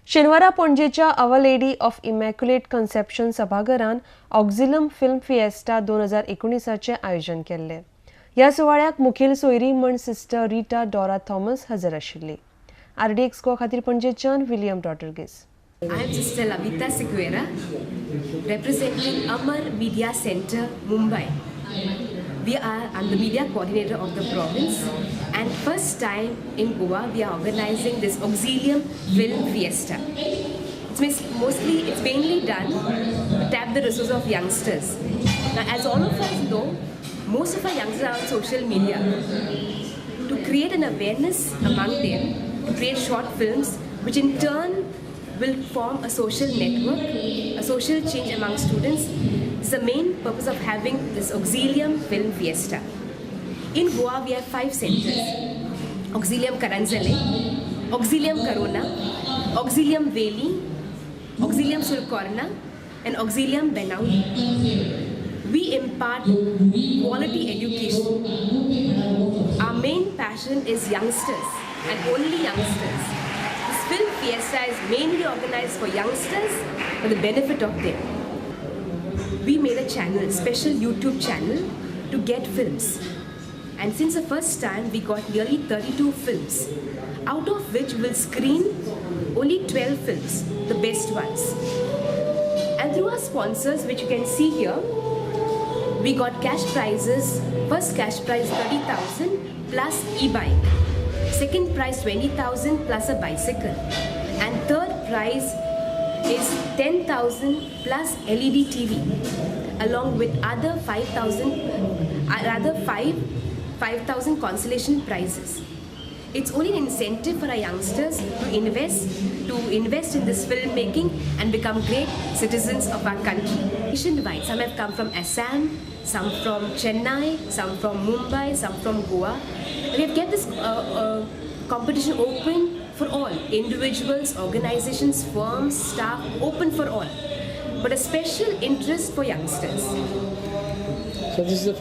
शेनवारा पणजेच्या Our Lady of Immaculate Conception सभाघरान ऑक्झिलम फिल्म फिएस्टा 2019चे आयोजन केल्ले. ह्या सुवाळ्याक मुखेल सोयरी म्हण सिस्टर रिटा डोरा थॉमस हजर आशिल्ली. RDX को खातीर पणजेच्यान William Rodrigues. I am Sister Lavita Sequeira, representing Amar Media Center, Mumbai. I'm the media coordinator of the province, and first time in Goa we are organizing this Auxilium Film Fiesta. It's mainly done to tap the resources of youngsters. Now, as all of us know, most of our youngsters are on social media. To create an awareness among them, to create short films, which in turn will form a social network, a social change among students, is the main purpose of having this Auxilium Film Fiesta. In Goa, we have 5 centers: Auxilium Karanzale, Auxilium Karona, Auxilium Veli, Auxilium Sulcorna, and Auxilium Benauli. We impart quality education. Our main passion is youngsters, and only youngsters. This Film Fiesta is mainly organized for youngsters for the benefit of them. We made a channel, special YouTube channel, to get films. And since the first time, we got nearly 32 films, out of which we'll screen only 12 films, the best ones. And through our sponsors, which you can see here, we got cash prizes. First cash prize 30,000 plus e-bike. Second prize 20,000 plus a bicycle. And third prize is 10,000 plus LED TV, along with other 5,000 consolation prizes. It's only an incentive for our youngsters to invest in this filmmaking and become great citizens of our country. Nationwide, some have come from Assam, some from Chennai, some from Mumbai, some from Goa. We have kept this competition open for all, individuals, organizations, firms, staff, open for all, but a special interest for youngsters. So this is the